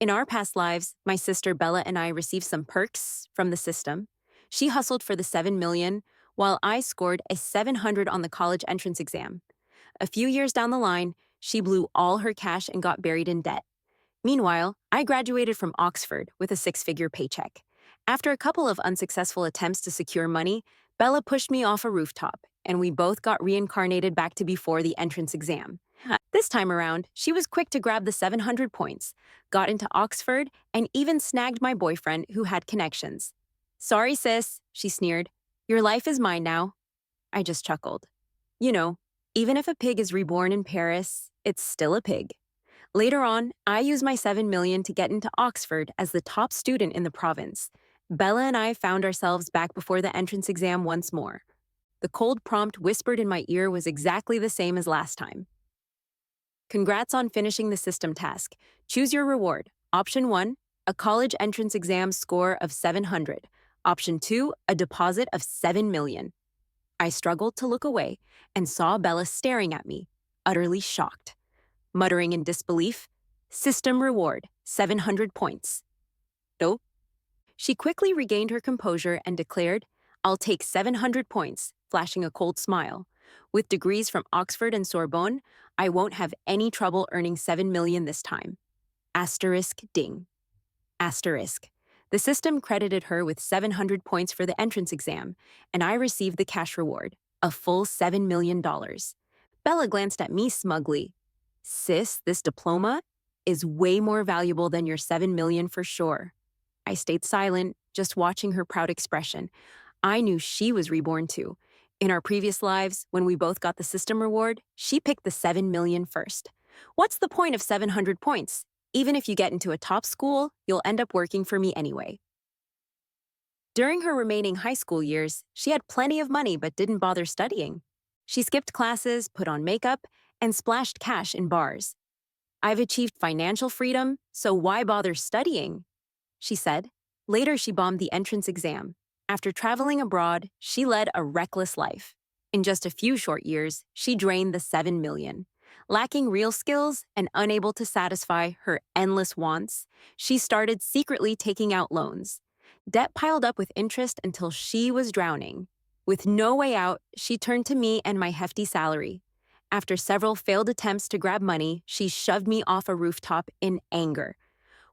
In our past lives, my sister Bella and I received some perks from the system. She hustled for the 7 million, while I scored a 700 on the college entrance exam. A few years down the line, she blew all her cash and got buried in debt. Meanwhile, I graduated from Oxford with a six-figure paycheck. After a couple of unsuccessful attempts to secure money, Bella pushed me off a rooftop, and we both got reincarnated back to before the entrance exam. This time around, she was quick to grab the 700 points, got into Oxford, and even snagged my boyfriend who had connections. Sorry, sis, she sneered. Your life is mine now. I just chuckled. You know, even if a pig is reborn in Paris, it's still a pig. Later on, I used my 7 million to get into Oxford as the top student in the province. Bella and I found ourselves back before the entrance exam once more. The cold prompt whispered in my ear was exactly the same as last time. Congrats on finishing the system task. Choose your reward. Option 1, a college entrance exam score of 700. Option 2, a deposit of 7 million. I struggled to look away and saw Bella staring at me, utterly shocked. Muttering in disbelief, system reward, 700 points. Nope. She quickly regained her composure and declared, I'll take 700 points, flashing a cold smile. With degrees from Oxford and Sorbonne, I won't have any trouble earning 7 million this time. Asterisk ding. Asterisk. The system credited her with 700 points for the entrance exam, and I received the cash reward, a full $7 million. Bella glanced at me smugly. Sis, this diploma is way more valuable than your 7 million for sure. I stayed silent, just watching her proud expression. I knew she was reborn too. In our previous lives, when we both got the system reward, she picked the 7 million first. What's the point of 700 points? Even if you get into a top school, you'll end up working for me anyway. During her remaining high school years, she had plenty of money but didn't bother studying. She skipped classes, put on makeup, and splashed cash in bars. I've achieved financial freedom, so why bother studying? She said. Later, she bombed the entrance exam. After traveling abroad, she led a reckless life. In just a few short years, she drained the 7 million. Lacking real skills and unable to satisfy her endless wants, she started secretly taking out loans. Debt piled up with interest until she was drowning. With no way out, she turned to me and my hefty salary. After several failed attempts to grab money, she shoved me off a rooftop in anger.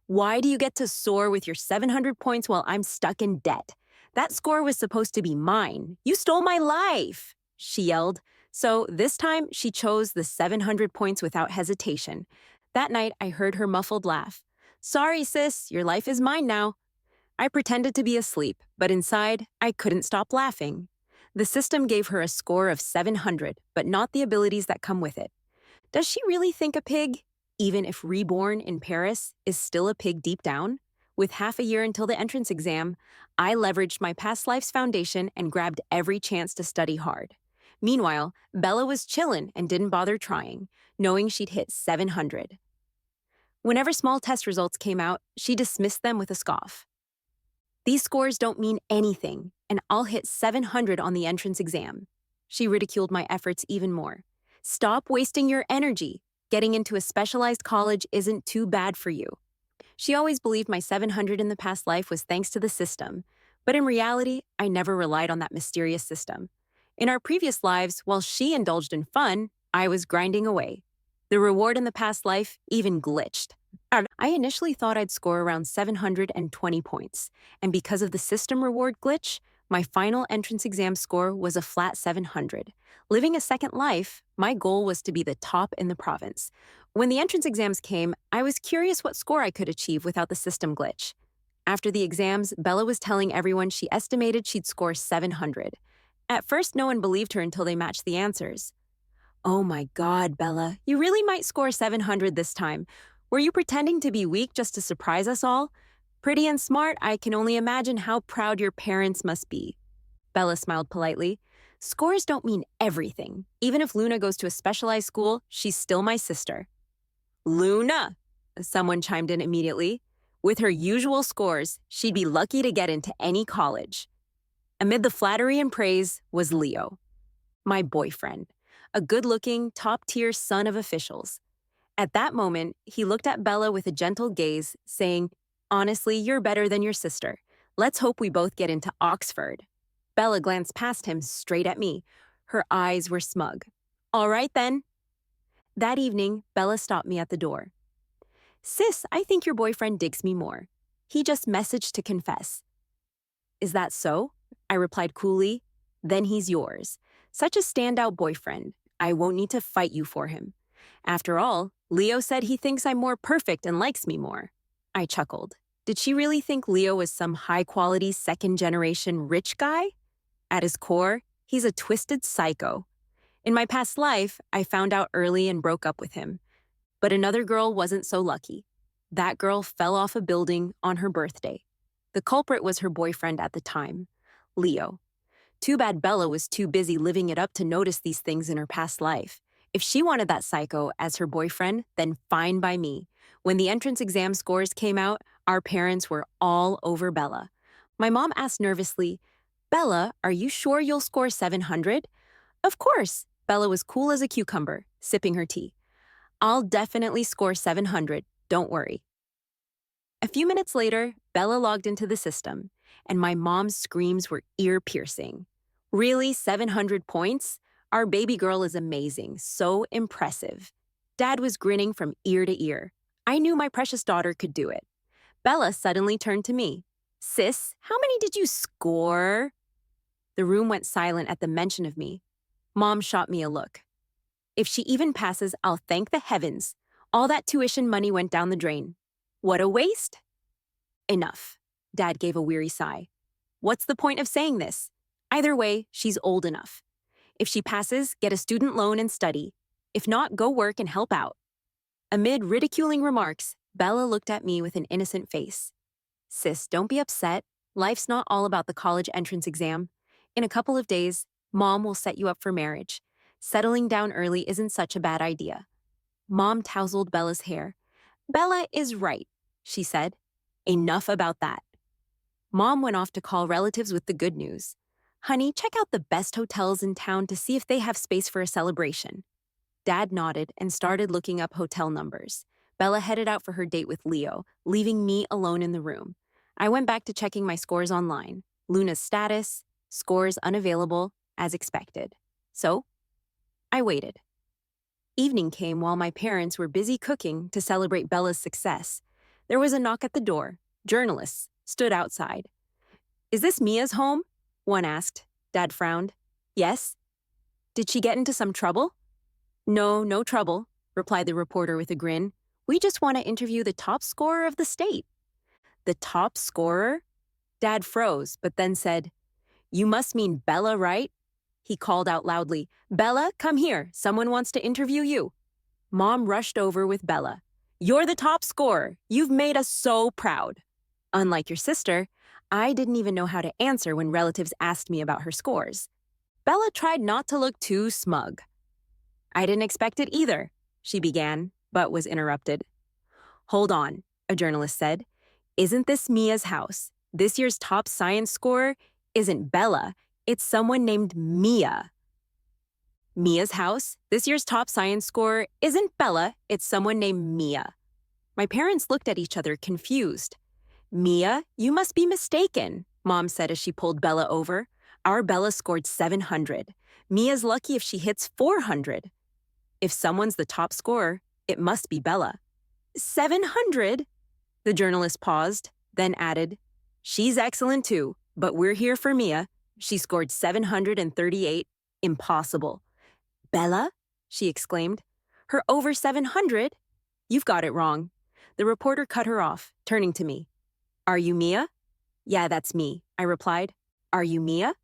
Why do you get to soar with your 700 points while I'm stuck in debt? That score was supposed to be mine. You stole my life, she yelled. So this time, she chose the 700 points without hesitation. That night, I heard her muffled laugh. Sorry, sis, your life is mine now. I pretended to be asleep, but inside, I couldn't stop laughing. The system gave her a score of 700, but not the abilities that come with it. Does she really think a pig, even if reborn in Paris, is still a pig deep down? With half a year until the entrance exam, I leveraged my past life's foundation and grabbed every chance to study hard. Meanwhile, Bella was chillin' and didn't bother trying, knowing she'd hit 700. Whenever small test results came out, she dismissed them with a scoff. These scores don't mean anything, and I'll hit 700 on the entrance exam. She ridiculed my efforts even more. Stop wasting your energy. Getting into a specialized college isn't too bad for you. She always believed my 700 in the past life was thanks to the system, but in reality, I never relied on that mysterious system. In our previous lives, while she indulged in fun, I was grinding away. The reward in the past life even glitched. I initially thought I'd score around 720 points, and because of the system reward glitch, my final entrance exam score was a flat 700. Living a second life, my goal was to be the top in the province. When the entrance exams came, I was curious what score I could achieve without the system glitch. After the exams, Bella was telling everyone she estimated she'd score 700. At first, no one believed her until they matched the answers. Oh my God, Bella, you really might score 700 this time. Were you pretending to be weak just to surprise us all? Pretty and smart, I can only imagine how proud your parents must be. Bella smiled politely. Scores don't mean everything. Even if Luna goes to a specialized school, she's still my sister. Luna, someone chimed in immediately. With her usual scores, she'd be lucky to get into any college. Amid the flattery and praise was Leo, my boyfriend, a good-looking, top-tier son of officials. At that moment, he looked at Bella with a gentle gaze, saying, "Honestly, you're better than your sister. Let's hope we both get into Oxford." Bella glanced past him straight at me. Her eyes were smug. "All right, then." That evening, Bella stopped me at the door. "Sis, I think your boyfriend digs me more. He just messaged to confess." "Is that so?" I replied coolly. "Then he's yours. Such a standout boyfriend. I won't need to fight you for him. After all, Leo said he thinks I'm more perfect and likes me more." I chuckled. Did she really think Leo was some high-quality, second-generation rich guy? At his core, he's a twisted psycho. In my past life, I found out early and broke up with him. But another girl wasn't so lucky. That girl fell off a building on her birthday. The culprit was her boyfriend at the time, Leo. Too bad Bella was too busy living it up to notice these things in her past life. If she wanted that psycho as her boyfriend, then fine by me. When the entrance exam scores came out, our parents were all over Bella. My mom asked nervously, "Bella, are you sure you'll score 700? "Of course." Bella was cool as a cucumber, sipping her tea. "I'll definitely score 700, don't worry." A few minutes later, Bella logged into the system, and my mom's screams were ear-piercing. "Really, 700 points? Our baby girl is amazing, so impressive." Dad was grinning from ear to ear. I knew my precious daughter could do it. Bella suddenly turned to me. "Sis, how many did you score?" The room went silent at the mention of me. Mom shot me a look. "If she even passes, I'll thank the heavens. All that tuition money went down the drain. What a waste." "Enough." Dad gave a weary sigh. "What's the point of saying this? Either way, she's old enough. If she passes, get a student loan and study. If not, go work and help out." Amid ridiculing remarks, Bella looked at me with an innocent face. "Sis, don't be upset. Life's not all about the college entrance exam. In a couple of days, Mom will set you up for marriage. Settling down early isn't such a bad idea." Mom tousled Bella's hair. "Bella is right," she said. "Enough about that." Mom went off to call relatives with the good news. "Honey, check out the best hotels in town to see if they have space for a celebration." Dad nodded and started looking up hotel numbers. Bella headed out for her date with Leo, leaving me alone in the room. I went back to checking my scores online. Luna's status, scores unavailable, as expected. So, I waited. Evening came while my parents were busy cooking to celebrate Bella's success. There was a knock at the door. Journalists stood outside. "Is this Mia's home?" one asked. Dad frowned. "Yes." "Did she get into some trouble?" "No, no trouble," replied the reporter with a grin. "We just want to interview the top scorer of the state." "The top scorer?" Dad froze, but then said, "You must mean Bella, right?" He called out loudly, "Bella, come here. Someone wants to interview you." Mom rushed over with Bella. "You're the top scorer. You've made us so proud." Unlike your sister, I didn't even know how to answer when relatives asked me about her scores. Bella tried not to look too smug. "I didn't expect it either," she began, but was interrupted. "Hold on," a journalist said. "Isn't this Mia's house? This year's top science scorer isn't Bella. It's someone named Mia." "Mia's house? This year's top science scorer isn't Bella. It's someone named Mia." My parents looked at each other, confused. "Mia, you must be mistaken," Mom said as she pulled Bella over. "Our Bella scored 700. Mia's lucky if she hits 400. If someone's the top scorer, it must be Bella." 700? The journalist paused, then added, "She's excellent too, but we're here for Mia. She scored 738. Impossible." "Bella?" she exclaimed. "Her over 700? You've got it wrong." The reporter cut her off, turning to me. "Are you Mia?" "Yeah, that's me," I replied. "Are you Mia?"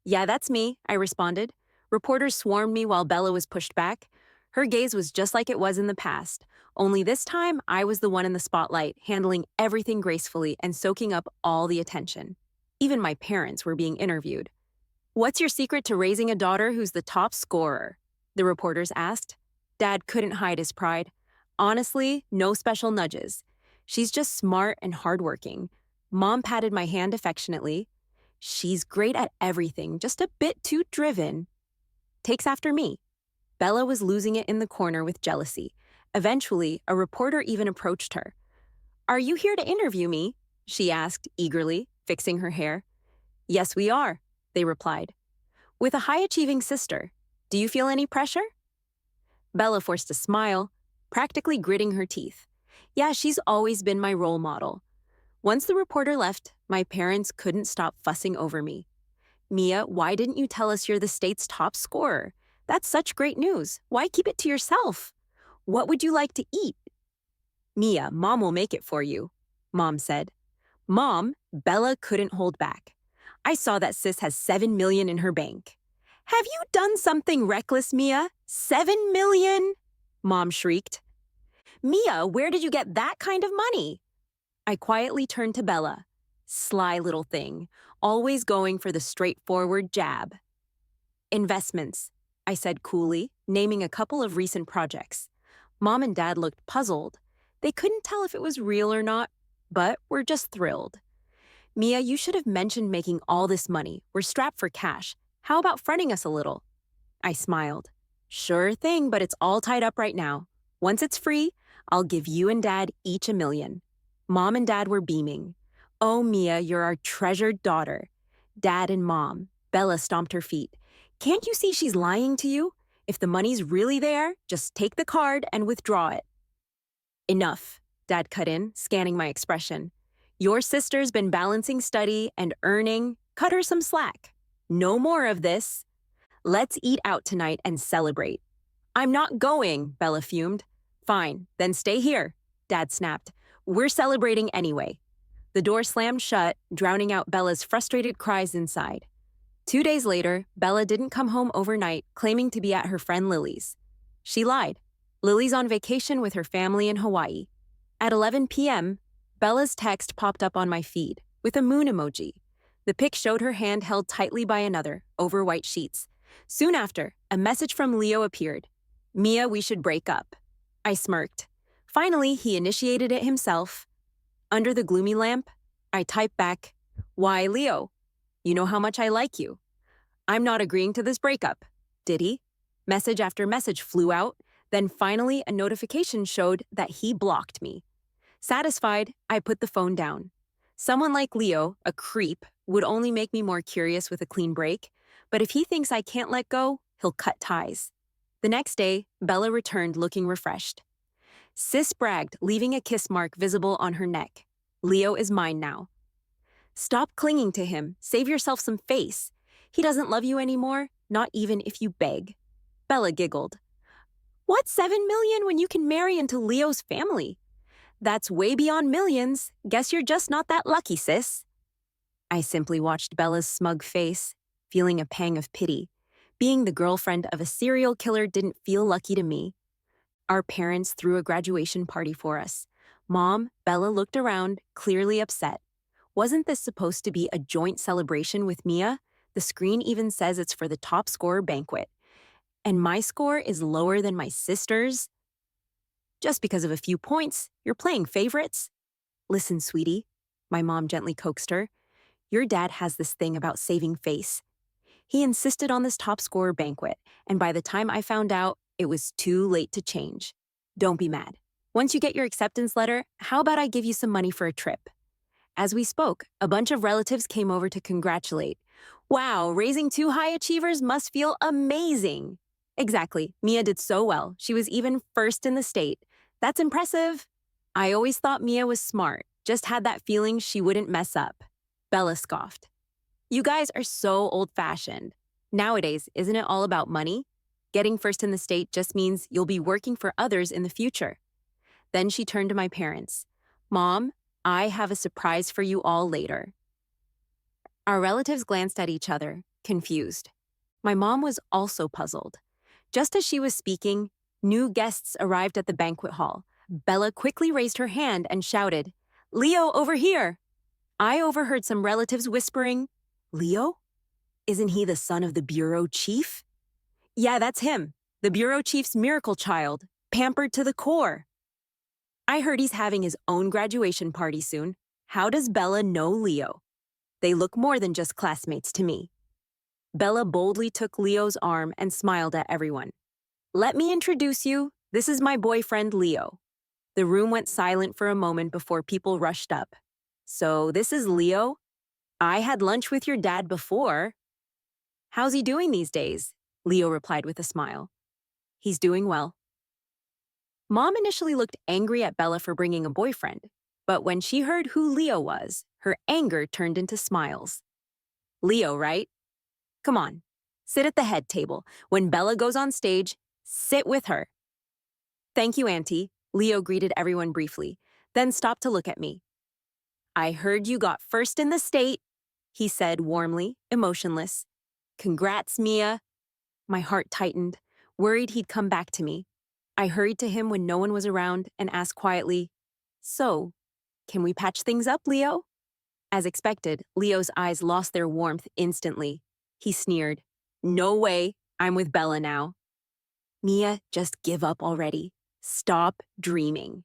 "Yeah, that's me," I responded. Reporters swarmed me while Bella was pushed back. Her gaze was just like it was in the past, only this time I was the one in the spotlight, handling everything gracefully and soaking up all the attention. Even my parents were being interviewed. "What's your secret to raising a daughter who's the top scorer?" the reporters asked. Dad couldn't hide his pride. "Honestly, no special nudges. She's just smart and hardworking." Mom patted my hand affectionately. "She's great at everything, just a bit too driven." "Takes after me." Bella was losing it in the corner with jealousy. Eventually, a reporter even approached her. "Are you here to interview me?" she asked eagerly, fixing her hair. "Yes, we are," they replied. "With a high-achieving sister, do you feel any pressure?" Bella forced a smile, practically gritting her teeth. "Yeah, she's always been my role model." Once the reporter left, my parents couldn't stop fussing over me. "Mia, why didn't you tell us you're the state's top scorer? That's such great news. Why keep it to yourself? What would you like to eat?" "Mia, Mom will make it for you," Mom said. "Mom," Bella couldn't hold back. "I saw that sis has 7 million in her bank." "Have you done something reckless, Mia? 7 million?" Mom shrieked. "Mia, where did you get that kind of money?" I quietly turned to Bella. Sly little thing, always going for the straightforward jab. "Investments," I said coolly, naming a couple of recent projects. Mom and Dad looked puzzled. They couldn't tell if it was real or not, but were just thrilled. "Mia, you should have mentioned making all this money. We're strapped for cash. How about fronting us a little?" I smiled. "Sure thing, but it's all tied up right now. Once it's free, I'll give you and Dad each 1 million. Mom and Dad were beaming. "Oh, Mia, you're our treasured daughter." Dad and Mom. Bella stomped her feet. "Can't you see she's lying to you? If the money's really there, just take the card and withdraw it." "Enough," Dad cut in, scanning my expression. "Your sister's been balancing study and earning. Cut her some slack. No more of this. Let's eat out tonight and celebrate." "I'm not going," Bella fumed. "Fine, then stay here," Dad snapped. "We're celebrating anyway." The door slammed shut, drowning out Bella's frustrated cries inside. 2 days later, Bella didn't come home overnight, claiming to be at her friend Lily's. She lied. Lily's on vacation with her family in Hawaii. At 11 p.m., Bella's text popped up on my feed, with a moon emoji. The pic showed her hand held tightly by another, over white sheets. Soon after, a message from Leo appeared. "Mia, we should break up." I smirked. Finally, he initiated it himself. Under the gloomy lamp, I typed back, "Why, Leo? You know how much I like you." "I'm not agreeing to this breakup." Did he? Message after message flew out, then finally a notification showed that he blocked me. Satisfied, I put the phone down. Someone like Leo, a creep, would only make me more curious with a clean break, but if he thinks I can't let go, he'll cut ties. The next day, Bella returned looking refreshed. Sis bragged, leaving a kiss mark visible on her neck. "Leo is mine now." "Stop clinging to him. Save yourself some face. He doesn't love you anymore, not even if you beg." Bella giggled. "What's 7 million when you can marry into Leo's family?" "That's way beyond millions. Guess you're just not that lucky, sis." I simply watched Bella's smug face, feeling a pang of pity. Being the girlfriend of a serial killer didn't feel lucky to me. Our parents threw a graduation party for us. Mom, Bella looked around, clearly upset. Wasn't this supposed to be a joint celebration with Mia? The screen even says it's for the top scorer banquet. And my score is lower than my sister's? Just because of a few points, you're playing favorites? "Listen, sweetie," my mom gently coaxed her. "Your dad has this thing about saving face. He insisted on this top scorer banquet, and by the time I found out, it was too late to change. Don't be mad. Once you get your acceptance letter, how about I give you some money for a trip?" As we spoke, a bunch of relatives came over to congratulate. "Wow, raising 2 high achievers must feel amazing." Exactly. Mia did so well. She was even first in the state. That's impressive. I always thought Mia was smart, just had that feeling she wouldn't mess up. Bella scoffed. "You guys are so old-fashioned. Nowadays, isn't it all about money? Getting first in the state just means you'll be working for others in the future." Then she turned to my parents. "Mom, I have a surprise for you all later." Our relatives glanced at each other, confused. My mom was also puzzled. Just as she was speaking, new guests arrived at the banquet hall. Bella quickly raised her hand and shouted, "Leo, over here!" I overheard some relatives whispering, "Leo? Isn't he the son of the bureau chief?" "Yeah, that's him. The bureau chief's miracle child, pampered to the core." "I heard he's having his own graduation party soon. How does Bella know Leo?" "They look more than just classmates to me." Bella boldly took Leo's arm and smiled at everyone. "Let me introduce you. This is my boyfriend, Leo. The room went silent for a moment before people rushed up. So, this is Leo? I had lunch with your dad before. How's he doing these days? Leo replied with a smile. He's doing well. Mom initially looked angry at Bella for bringing a boyfriend, but when she heard who Leo was, her anger turned into smiles. Leo, right? Come on, sit at the head table. When Bella goes on stage, sit with her. Thank you, Auntie, Leo greeted everyone briefly, then stopped to look at me. I heard you got first in the state, he said warmly, emotionless. Congrats, Mia. My heart tightened, worried he'd come back to me. I hurried to him when no one was around and asked quietly, So, can we patch things up, Leo? As expected, Leo's eyes lost their warmth instantly. He sneered, No way, I'm with Bella now. Mia, just give up already. Stop dreaming.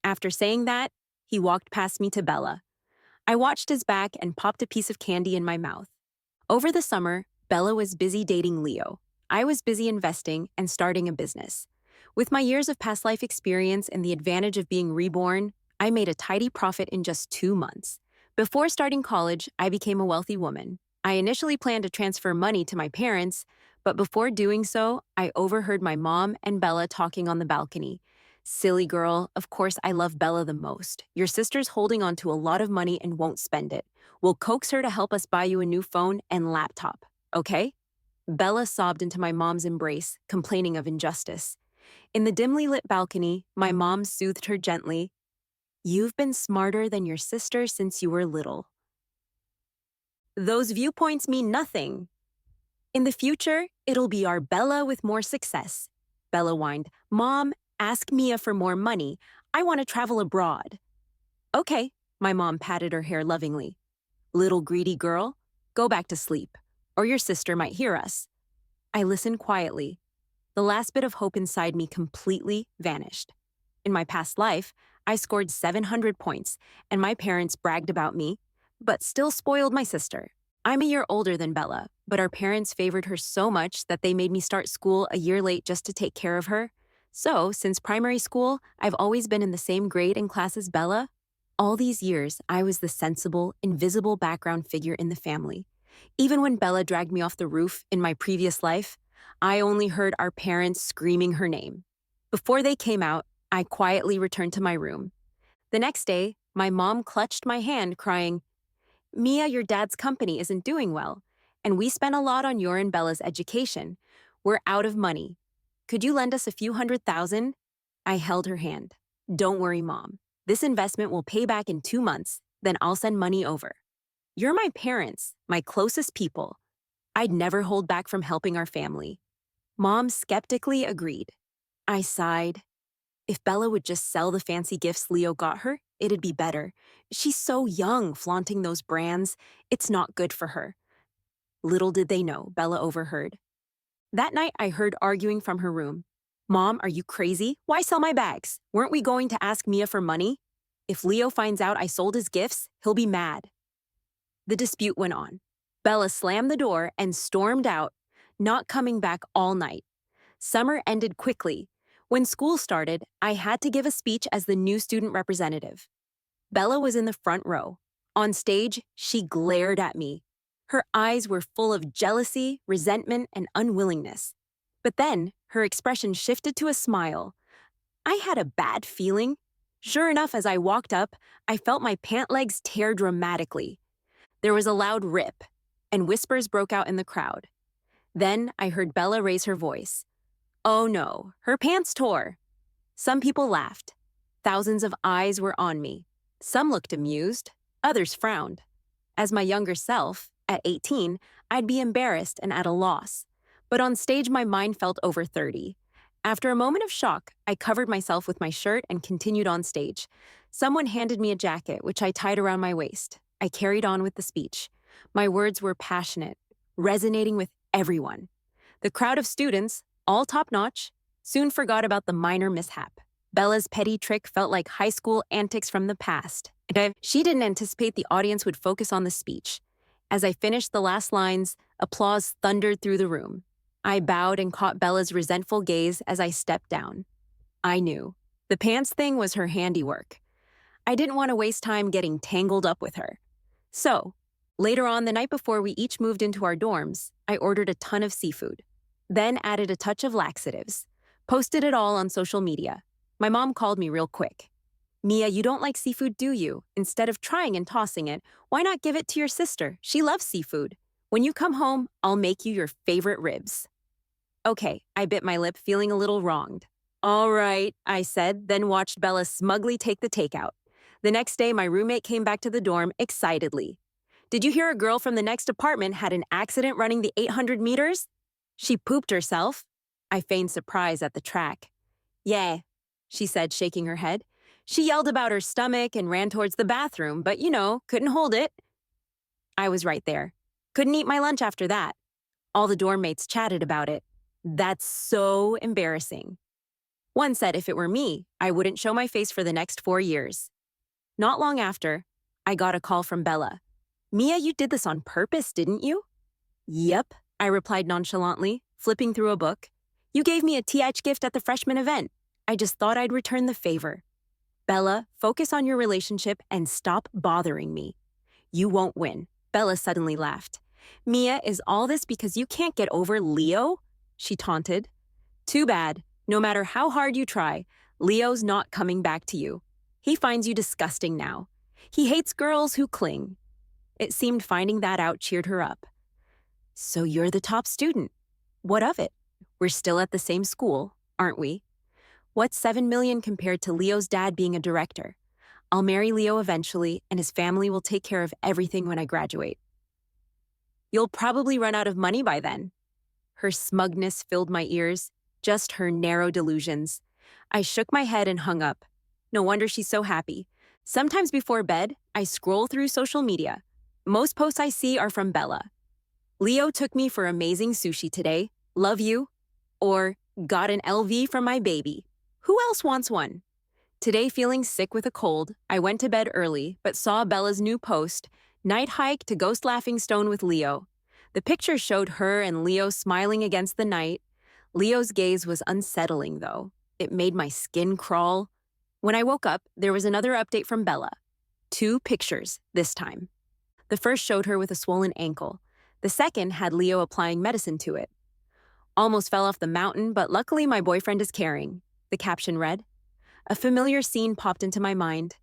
After saying that, he walked past me to Bella. I watched his back and popped a piece of candy in my mouth. Over the summer, Bella was busy dating Leo. I was busy investing and starting a business. With my years of past life experience and the advantage of being reborn, I made a tidy profit in just 2 months. Before starting college, I became a wealthy woman. I initially planned to transfer money to my parents, but before doing so, I overheard my mom and Bella talking on the balcony. Silly girl, of course I love Bella the most. Your sister's holding on to a lot of money and won't spend it. We'll coax her to help us buy you a new phone and laptop, okay? Bella sobbed into my mom's embrace, complaining of injustice. In the dimly lit balcony, my mom soothed her gently. You've been smarter than your sister since you were little. Those viewpoints mean nothing. In the future, it'll be our Bella with more success. Bella whined, Mom, ask Mia for more money. I want to travel abroad. Okay, my mom patted her hair lovingly. Little greedy girl, go back to sleep, or your sister might hear us. I listened quietly. The last bit of hope inside me completely vanished. In my past life, I scored 700 points, and my parents bragged about me, but still spoiled my sister. I'm a year older than Bella, but our parents favored her so much that they made me start school a year late just to take care of her. So, since primary school, I've always been in the same grade and class as Bella. All these years, I was the sensible, invisible background figure in the family. Even when Bella dragged me off the roof in my previous life, I only heard our parents screaming her name. Before they came out, I quietly returned to my room. The next day, my mom clutched my hand, crying, Mia, your dad's company isn't doing well, and we spent a lot on your and Bella's education. We're out of money. Could you lend us a few $100,000? I held her hand. Don't worry, Mom. This investment will pay back in 2 months, then I'll send money over. You're my parents, my closest people. I'd never hold back from helping our family. Mom skeptically agreed. I sighed. If Bella would just sell the fancy gifts Leo got her, it'd be better. She's so young, flaunting those brands. It's not good for her. Little did they know, Bella overheard. That night, I heard arguing from her room. Mom, are you crazy? Why sell my bags? Weren't we going to ask Mia for money? If Leo finds out I sold his gifts, he'll be mad. The dispute went on. Bella slammed the door and stormed out, not coming back all night. Summer ended quickly. When school started, I had to give a speech as the new student representative. Bella was in the front row. On stage, she glared at me. Her eyes were full of jealousy, resentment, and unwillingness. But then, her expression shifted to a smile. I had a bad feeling. Sure enough, as I walked up, I felt my pant legs tear dramatically. There was a loud rip, and whispers broke out in the crowd. Then I heard Bella raise her voice. Oh no, her pants tore. Some people laughed. Thousands of eyes were on me. Some looked amused, others frowned. As my younger self, at 18, I'd be embarrassed and at a loss. But on stage, my mind felt over 30. After a moment of shock, I covered myself with my shirt and continued on stage. Someone handed me a jacket, which I tied around my waist. I carried on with the speech. My words were passionate, resonating with everyone. The crowd of students, all top-notch, soon forgot about the minor mishap. Bella's petty trick felt like high school antics from the past. She didn't anticipate the audience would focus on the speech. As I finished the last lines, applause thundered through the room. I bowed and caught Bella's resentful gaze as I stepped down. I knew. The pants thing was her handiwork. I didn't want to waste time getting tangled up with her. So, later on, the night before we each moved into our dorms, I ordered a ton of seafood. Then added a touch of laxatives. Posted it all on social media. My mom called me real quick. Mia, you don't like seafood, do you? Instead of trying and tossing it, why not give it to your sister? She loves seafood. When you come home, I'll make you your favorite ribs. Okay, I bit my lip, feeling a little wronged. All right, I said, then watched Bella smugly take the takeout. The next day, my roommate came back to the dorm excitedly. Did you hear a girl from the next apartment had an accident running the 800 meters? She pooped herself. I feigned surprise at the track. Yeah, she said, shaking her head. She yelled about her stomach and ran towards the bathroom, but couldn't hold it. I was right there. Couldn't eat my lunch after that. All the dorm mates chatted about it. That's so embarrassing. One said if it were me, I wouldn't show my face for the next 4 years. Not long after, I got a call from Bella. Mia, you did this on purpose, didn't you? Yep, I replied nonchalantly, flipping through a book. You gave me a TH gift at the freshman event. I just thought I'd return the favor. Bella, focus on your relationship and stop bothering me. You won't win. Bella suddenly laughed. Mia, is all this because you can't get over Leo? She taunted. Too bad. No matter how hard you try, Leo's not coming back to you. He finds you disgusting now. He hates girls who cling. It seemed finding that out cheered her up. So you're the top student. What of it? We're still at the same school, aren't we? What's 7 million compared to Leo's dad being a director? I'll marry Leo eventually, and his family will take care of everything when I graduate. You'll probably run out of money by then. Her smugness filled my ears, just her narrow delusions. I shook my head and hung up. No wonder she's so happy. Sometimes before bed, I scroll through social media. Most posts I see are from Bella. Leo took me for amazing sushi today. Love you. Or got an LV from my baby. Who else wants one? Today, feeling sick with a cold, I went to bed early, but saw Bella's new post, night hike to Ghost Laughing Stone with Leo. The picture showed her and Leo smiling against the night. Leo's gaze was unsettling, though. It made my skin crawl. When I woke up, there was another update from Bella. 2 pictures, this time. The first showed her with a swollen ankle. The second had Leo applying medicine to it. Almost fell off the mountain, but luckily my boyfriend is caring, the caption read. A familiar scene popped into my mind.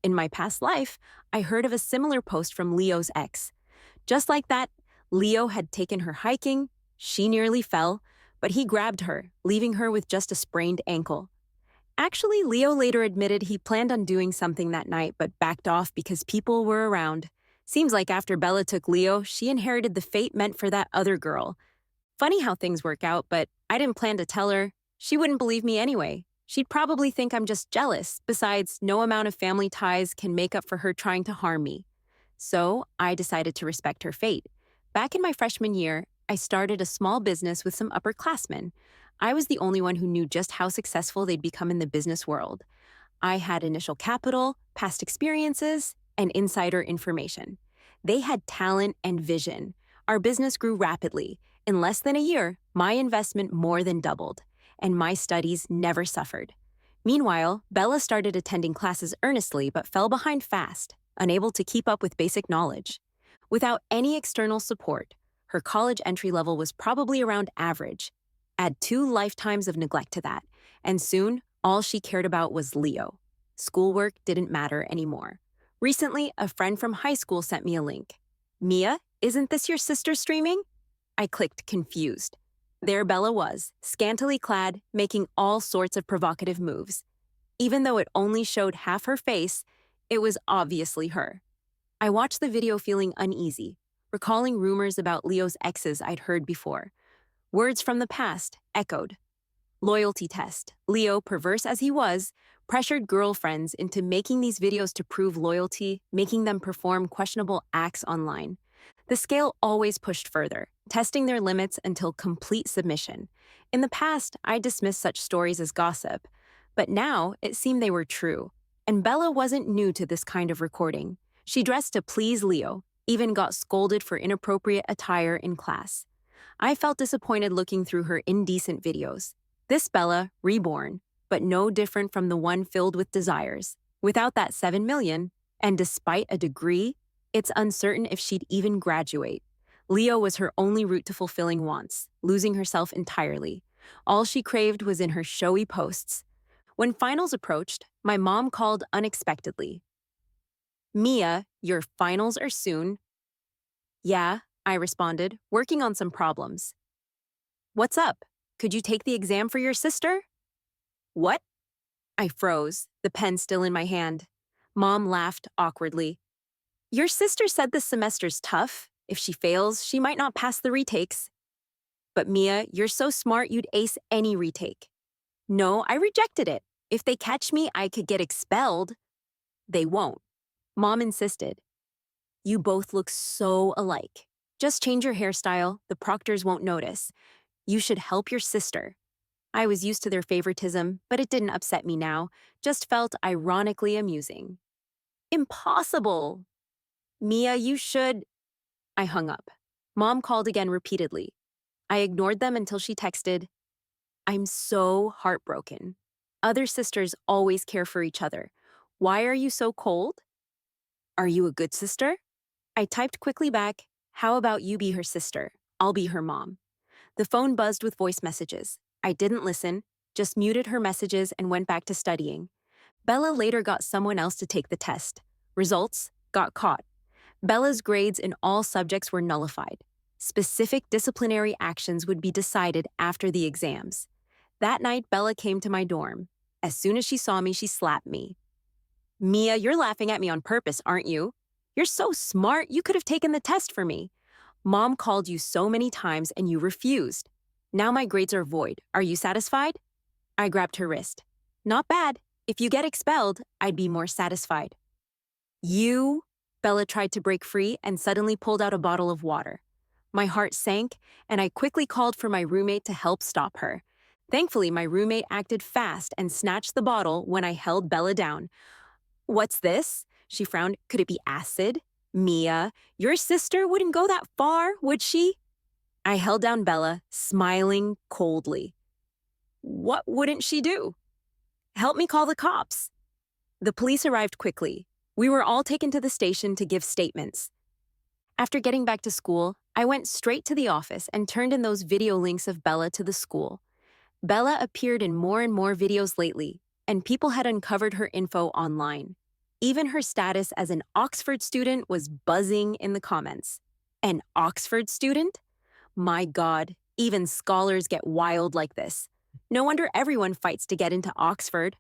In my past life, I heard of a similar post from Leo's ex. Just like that, Leo had taken her hiking, she nearly fell, but he grabbed her, leaving her with just a sprained ankle. Actually, Leo later admitted he planned on doing something that night but backed off because people were around. Seems like after Bella took Leo, she inherited the fate meant for that other girl. Funny how things work out, but I didn't plan to tell her. She wouldn't believe me anyway. She'd probably think I'm just jealous. Besides, no amount of family ties can make up for her trying to harm me. So I decided to respect her fate. Back in my freshman year, I started a small business with some upperclassmen. I was the only one who knew just how successful they'd become in the business world. I had initial capital, past experiences, and insider information. They had talent and vision. Our business grew rapidly. In less than a year, my investment more than doubled, and my studies never suffered. Meanwhile, Bella started attending classes earnestly but fell behind fast, unable to keep up with basic knowledge. Without any external support, her college entry level was probably around average. Add 2 lifetimes of neglect to that, and soon, all she cared about was Leo. Schoolwork didn't matter anymore. Recently, a friend from high school sent me a link. Mia, isn't this your sister streaming? I clicked, confused. There Bella was, scantily clad, making all sorts of provocative moves. Even though it only showed half her face, it was obviously her. I watched the video feeling uneasy, recalling rumors about Leo's exes I'd heard before. Words from the past echoed. Loyalty test. Leo, perverse as he was, pressured girlfriends into making these videos to prove loyalty, making them perform questionable acts online. The scale always pushed further, testing their limits until complete submission. In the past, I dismissed such stories as gossip, but now it seemed they were true. And Bella wasn't new to this kind of recording. She dressed to please Leo, even got scolded for inappropriate attire in class. I felt disappointed looking through her indecent videos. This Bella, reborn, but no different from the one filled with desires. Without that 7 million, and despite a degree, it's uncertain if she'd even graduate. Leo was her only route to fulfilling wants, losing herself entirely. All she craved was in her showy posts. When finals approached, my mom called unexpectedly. "Mia, your finals are soon." "Yeah," I responded, working on some problems. "What's up? Could you take the exam for your sister?" "What?" I froze, the pen still in my hand. Mom laughed awkwardly. "Your sister said this semester's tough. If she fails, she might not pass the retakes." "But Mia, you're so smart you'd ace any retake." "No, I rejected it. If they catch me, I could get expelled." "They won't." Mom insisted. "You both look so alike. Just change your hairstyle, the proctors won't notice. You should help your sister." I was used to their favoritism, but it didn't upset me now, just felt ironically amusing. "Impossible." "Mia, you should—" I hung up. Mom called again repeatedly. I ignored them until she texted, "I'm so heartbroken. Other sisters always care for each other. Why are you so cold? Are you a good sister?" I typed quickly back, "How about you be her sister? I'll be her mom." The phone buzzed with voice messages. I didn't listen, just muted her messages and went back to studying. Bella later got someone else to take the test. Results got caught. Bella's grades in all subjects were nullified. Specific disciplinary actions would be decided after the exams. That night, Bella came to my dorm. As soon as she saw me, she slapped me. "Mia, you're laughing at me on purpose, aren't you? You're so smart, you could have taken the test for me. Mom called you so many times and you refused. Now my grades are void. Are you satisfied?" I grabbed her wrist. "Not bad. If you get expelled, I'd be more satisfied." "You—" Bella tried to break free and suddenly pulled out a bottle of water. My heart sank, and I quickly called for my roommate to help stop her. Thankfully, my roommate acted fast and snatched the bottle when I held Bella down. "What's this?" She frowned. "Could it be acid?" "Mia, your sister wouldn't go that far, would she?" I held down Bella, smiling coldly. "What wouldn't she do?" "Help me call the cops." The police arrived quickly. We were all taken to the station to give statements. After getting back to school, I went straight to the office and turned in those video links of Bella to the school. Bella appeared in more and more videos lately, and people had uncovered her info online. Even her status as an Oxford student was buzzing in the comments. An Oxford student? My God, even scholars get wild like this. No wonder everyone fights to get into Oxford.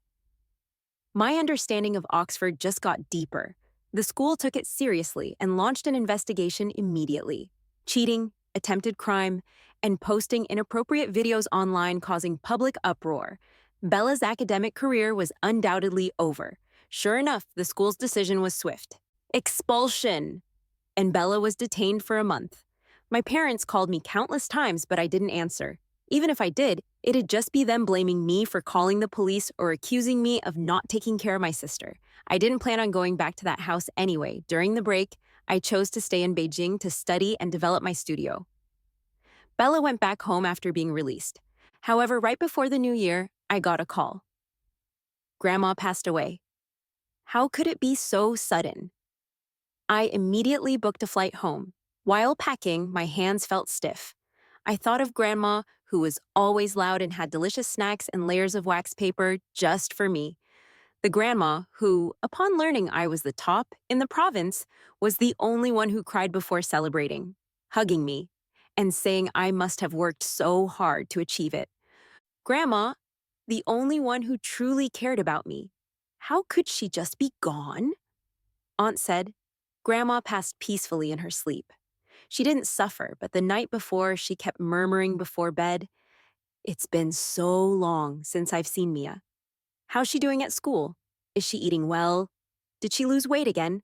My understanding of Oxford just got deeper. The school took it seriously and launched an investigation immediately. Cheating, attempted crime, and posting inappropriate videos online causing public uproar. Bella's academic career was undoubtedly over. Sure enough, the school's decision was swift. Expulsion! And Bella was detained for a month. My parents called me countless times, but I didn't answer. Even if I did, it'd just be them blaming me for calling the police or accusing me of not taking care of my sister. I didn't plan on going back to that house anyway. During the break, I chose to stay in Beijing to study and develop my studio. Bella went back home after being released. However, right before the new year, I got a call. Grandma passed away. How could it be so sudden? I immediately booked a flight home. While packing, my hands felt stiff. I thought of Grandma, who was always loud and had delicious snacks and layers of wax paper just for me. The grandma who, upon learning I was the top in the province, was the only one who cried before celebrating, hugging me, and saying I must have worked so hard to achieve it. Grandma, the only one who truly cared about me. How could she just be gone? Aunt said, Grandma passed peacefully in her sleep. She didn't suffer, but the night before, she kept murmuring before bed, "It's been so long since I've seen Mia. How's she doing at school? Is she eating well? Did she lose weight again?"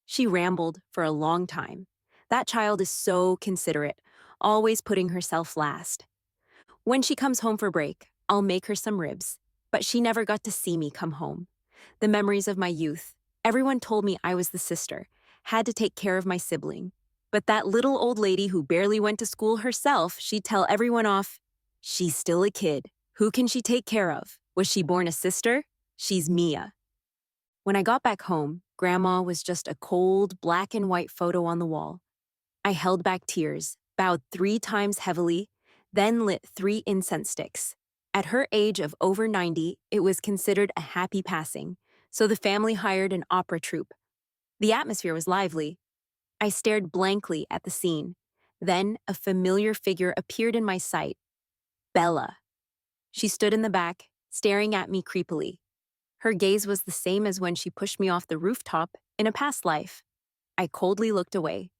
She rambled for a long time. That child is so considerate, always putting herself last. When she comes home for break, I'll make her some ribs, but she never got to see me come home. The memories of my youth. Everyone told me I was the sister, had to take care of my sibling. But that little old lady who barely went to school herself, she'd tell everyone off, "She's still a kid. Who can she take care of?" Was she born a sister? She's Mia. When I got back home, Grandma was just a cold, black and white photo on the wall. I held back tears, bowed 3 times heavily, then lit 3 incense sticks. At her age of over 90, it was considered a happy passing, so the family hired an opera troupe. The atmosphere was lively. I stared blankly at the scene. Then a familiar figure appeared in my sight. Bella. She stood in the back, staring at me creepily. Her gaze was the same as when she pushed me off the rooftop in a past life. I coldly looked away.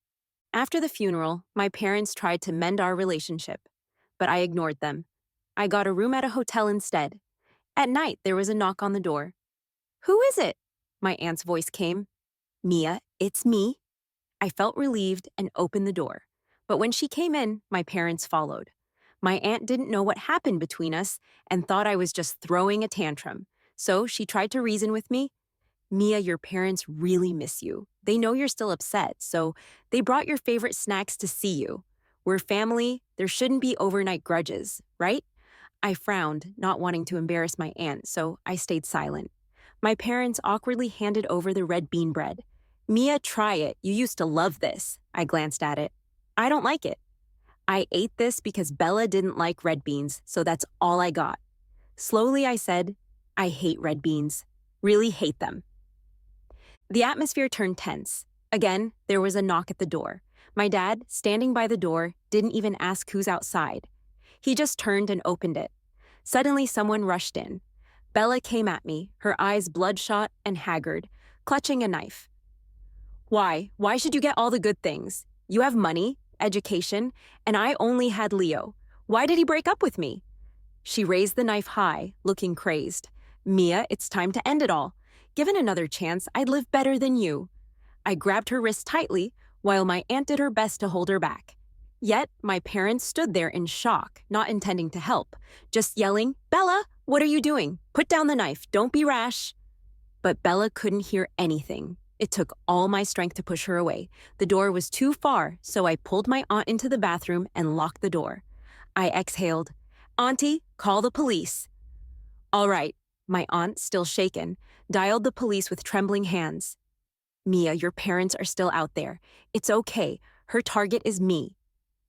After the funeral, my parents tried to mend our relationship, but I ignored them. I got a room at a hotel instead. At night, there was a knock on the door. "Who is it?" My aunt's voice came. "Mia, it's me." I felt relieved and opened the door. But when she came in, my parents followed. My aunt didn't know what happened between us and thought I was just throwing a tantrum. So she tried to reason with me. "Mia, your parents really miss you. They know you're still upset, so they brought your favorite snacks to see you. We're family. There shouldn't be overnight grudges, right?" I frowned, not wanting to embarrass my aunt, so I stayed silent. My parents awkwardly handed over the red bean bread. "Mia, try it. You used to love this." I glanced at it. "I don't like it." "I ate this because Bella didn't like red beans, so that's all I got." Slowly I said, "I hate red beans. Really hate them." The atmosphere turned tense. Again, there was a knock at the door. My dad, standing by the door, didn't even ask who's outside. He just turned and opened it. Suddenly, someone rushed in. Bella came at me, her eyes bloodshot and haggard, clutching a knife. "Why? Why should you get all the good things? You have money, education, and I only had Leo. Why did he break up with me?" She raised the knife high, looking crazed. "Mia, it's time to end it all. Given another chance, I'd live better than you." I grabbed her wrist tightly, while my aunt did her best to hold her back. Yet, my parents stood there in shock, not intending to help, just yelling, "Bella, what are you doing? Put down the knife, don't be rash." But Bella couldn't hear anything. It took all my strength to push her away. The door was too far, so I pulled my aunt into the bathroom and locked the door. I exhaled. "Auntie, call the police." "All right." My aunt, still shaken, dialed the police with trembling hands. "Mia, your parents are still out there. It's okay. Her target is me.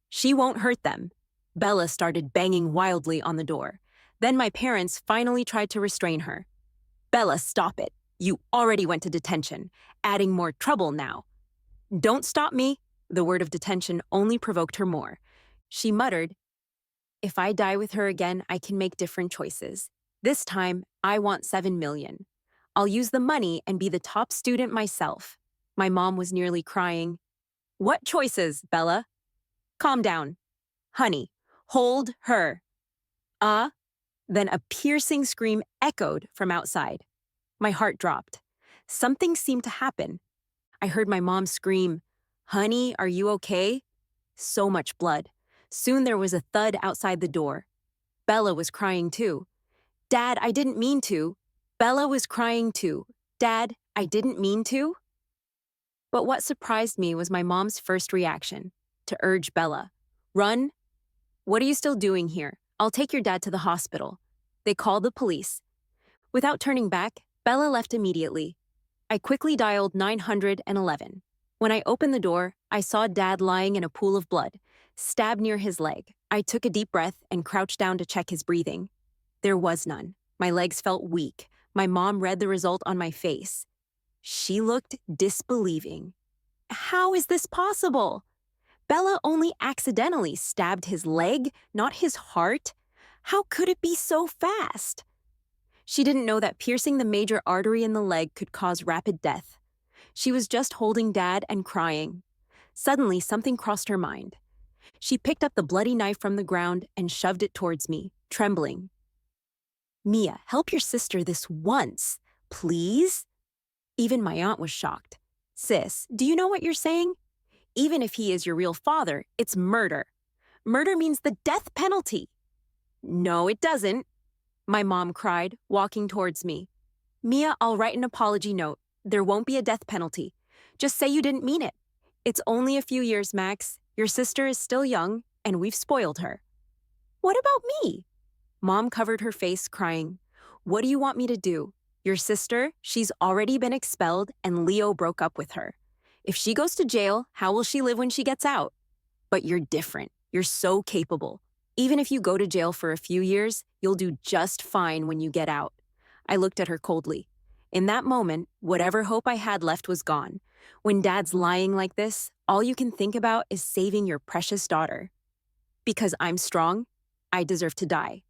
She won't hurt them." Bella started banging wildly on the door. Then my parents finally tried to restrain her. "Bella, stop it. You already went to detention, adding more trouble now." "Don't stop me." The word of detention only provoked her more. She muttered, "If I die with her again, I can make different choices. This time, I want 7 million. I'll use the money and be the top student myself." My mom was nearly crying. "What choices, Bella?" "Calm down. Honey, hold her." Then a piercing scream echoed from outside. My heart dropped. Something seemed to happen. I heard my mom scream, "Honey, are you okay?" So much blood. Soon there was a thud outside the door. Bella was crying too. "Dad, I didn't mean to." Bella was crying too. "Dad, I didn't mean to." But what surprised me was my mom's first reaction, to urge Bella, "Run. What are you still doing here? I'll take your dad to the hospital." They called the police. Without turning back, Bella left immediately. I quickly dialed 911. When I opened the door, I saw Dad lying in a pool of blood, stabbed near his leg. I took a deep breath and crouched down to check his breathing. There was none. My legs felt weak. My mom read the result on my face. She looked disbelieving. "How is this possible? Bella only accidentally stabbed his leg, not his heart. How could it be so fast?" She didn't know that piercing the major artery in the leg could cause rapid death. She was just holding Dad and crying. Suddenly, something crossed her mind. She picked up the bloody knife from the ground and shoved it towards me, trembling. "Mia, help your sister this once, please?" Even my aunt was shocked. "Sis, do you know what you're saying? Even if he is your real father, it's murder. Murder means the death penalty." "No, it doesn't," my mom cried, walking towards me. "Mia, I'll write an apology note. There won't be a death penalty. Just say you didn't mean it. It's only a few years, Max. Your sister is still young, and we've spoiled her." "What about me?" Mom covered her face, crying. What do you want me to do? Your sister, she's already been expelled and Leo broke up with her. If she goes to jail, how will she live when she gets out? But you're different. You're so capable. Even if you go to jail for a few years, you'll do just fine when you get out. I looked at her coldly. In that moment, whatever hope I had left was gone. When dad's lying like this, all you can think about is saving your precious daughter. Because I'm strong, I deserve to die.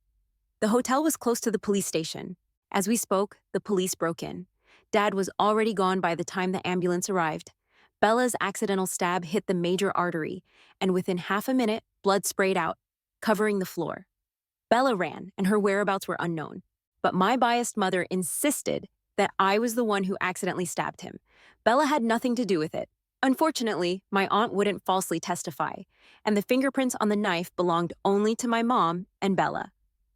The hotel was close to the police station. As we spoke, the police broke in. Dad was already gone by the time the ambulance arrived. Bella's accidental stab hit the major artery, and within half a minute, blood sprayed out, covering the floor. Bella ran, and her whereabouts were unknown. But my biased mother insisted that I was the one who accidentally stabbed him. Bella had nothing to do with it. Unfortunately, my aunt wouldn't falsely testify, and the fingerprints on the knife belonged only to my mom and Bella.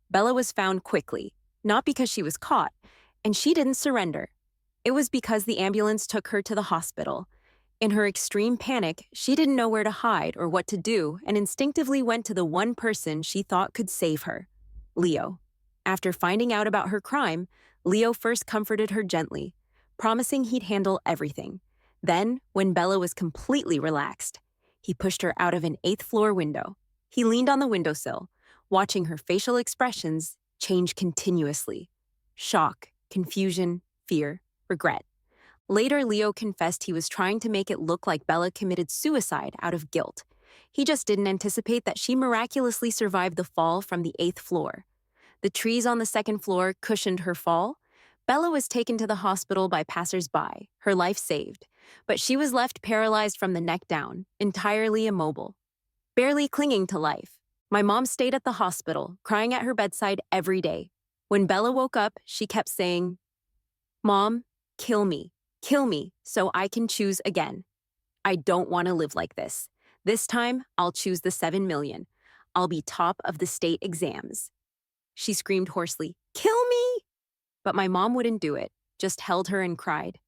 Bella was found quickly, not because she was caught, and she didn't surrender. It was because the ambulance took her to the hospital. In her extreme panic, she didn't know where to hide or what to do and instinctively went to the one person she thought could save her, Leo. After finding out about her crime, Leo first comforted her gently, promising he'd handle everything. Then, when Bella was completely relaxed, he pushed her out of an 8th-floor window. He leaned on the windowsill, watching her facial expressions change continuously. Shock, confusion, fear, regret. Later, Leo confessed he was trying to make it look like Bella committed suicide out of guilt. He just didn't anticipate that she miraculously survived the fall from the 8th floor. The trees on the 2nd floor cushioned her fall. Bella was taken to the hospital by passers-by, her life saved, but she was left paralyzed from the neck down, entirely immobile, barely clinging to life. My mom stayed at the hospital, crying at her bedside every day. When Bella woke up, she kept saying, "Mom, kill me, so I can choose again. I don't want to live like this. This time, I'll choose the 7 million. I'll be top of the state exams." She screamed hoarsely, "Kill me!" But my mom wouldn't do it, just held her and cried,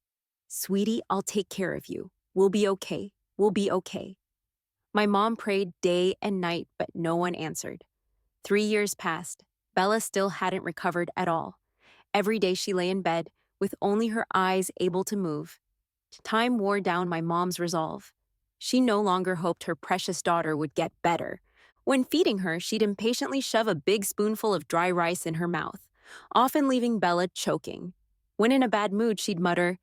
"Sweetie, I'll take care of you. We'll be okay. We'll be okay." My mom prayed day and night, but no one answered. 3 years passed. Bella still hadn't recovered at all. Every day she lay in bed, with only her eyes able to move. Time wore down my mom's resolve. She no longer hoped her precious daughter would get better. When feeding her, she'd impatiently shove a big spoonful of dry rice in her mouth, often leaving Bella choking. When in a bad mood, she'd mutter,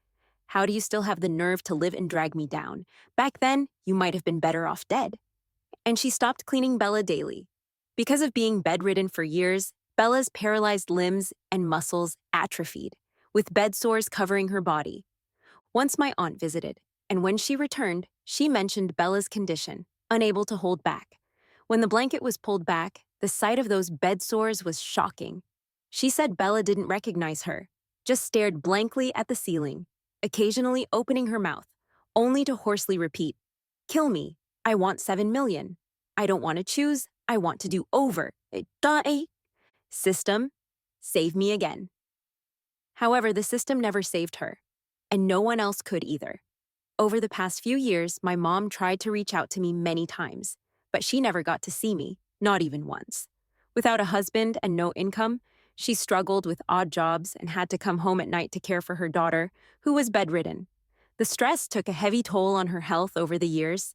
"How do you still have the nerve to live and drag me down? Back then, you might have been better off dead." And she stopped cleaning Bella daily. Because of being bedridden for years, Bella's paralyzed limbs and muscles atrophied, with bed sores covering her body. Once my aunt visited, and when she returned, she mentioned Bella's condition, unable to hold back. When the blanket was pulled back, the sight of those bed sores was shocking. She said Bella didn't recognize her, just stared blankly at the ceiling, occasionally opening her mouth, only to hoarsely repeat, "Kill me. I want 7 million. I don't want to choose. I want to do over. Die. System, save me again." However, the system never saved her, and no one else could either. Over the past few years, my mom tried to reach out to me many times, but she never got to see me, not even once. Without a husband and no income, she struggled with odd jobs and had to come home at night to care for her daughter, who was bedridden. The stress took a heavy toll on her health over the years.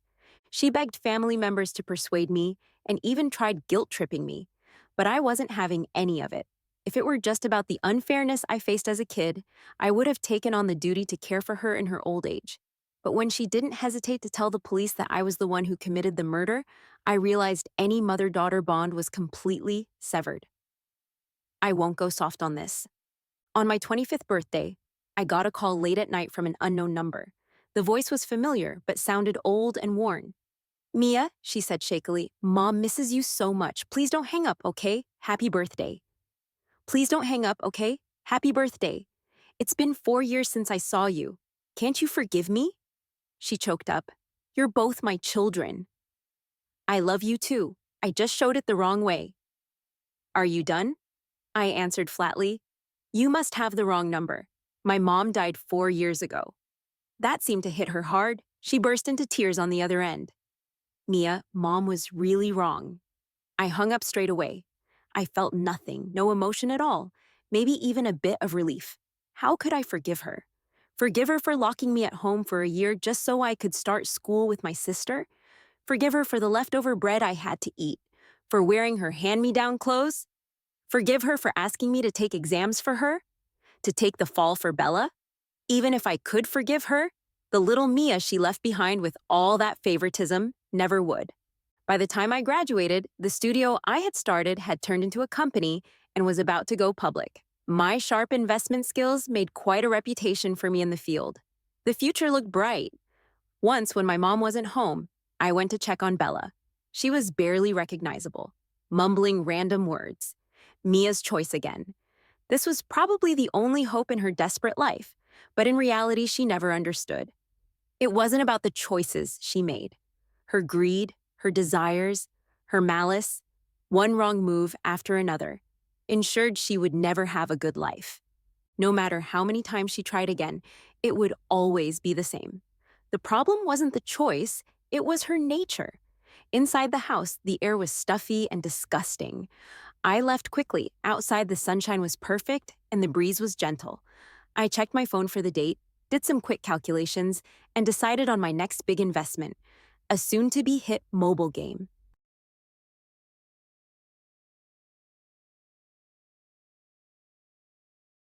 She begged family members to persuade me and even tried guilt-tripping me, but I wasn't having any of it. If it were just about the unfairness I faced as a kid, I would have taken on the duty to care for her in her old age. But when she didn't hesitate to tell the police that I was the one who committed the murder, I realized any mother-daughter bond was completely severed. I won't go soft on this. On my 25th birthday, I got a call late at night from an unknown number. The voice was familiar, but sounded old and worn. "Mia," she said shakily, "Mom misses you so much. Please don't hang up, okay? Happy birthday." "Please don't hang up, okay? Happy birthday. It's been 4 years since I saw you. Can't you forgive me?" She choked up. "You're both my children." "I love you too. I just showed it the wrong way." "Are you done?" I answered flatly. "You must have the wrong number. My mom died 4 years ago." That seemed to hit her hard. She burst into tears on the other end. "Mia, Mom was really wrong." I hung up straight away. I felt nothing, no emotion at all. maybe even a bit of relief. How could I forgive her? Forgive her for locking me at home for a year just so I could start school with my sister? Forgive her for the leftover bread I had to eat? For wearing her hand-me-down clothes? Forgive her for asking me to take exams for her? To take the fall for Bella? Even if I could forgive her, the little Mia she left behind with all that favoritism never would. By the time I graduated, the studio I had started had turned into a company and was about to go public. My sharp investment skills made quite a reputation for me in the field. The future looked bright. Once, when my mom wasn't home, I went to check on Bella. She was barely recognizable, mumbling random words. Mia's choice again. This was probably the only hope in her desperate life, but in reality, she never understood. It wasn't about the choices she made. Her greed, her desires, her malice, one wrong move after another, ensured she would never have a good life. No matter how many times she tried again, it would always be the same. The problem wasn't the choice, it was her nature. Inside the house, the air was stuffy and disgusting. I left quickly. Outside, the sunshine was perfect and the breeze was gentle. I checked my phone for the date, did some quick calculations, and decided on my next big investment, a soon-to-be-hit mobile game.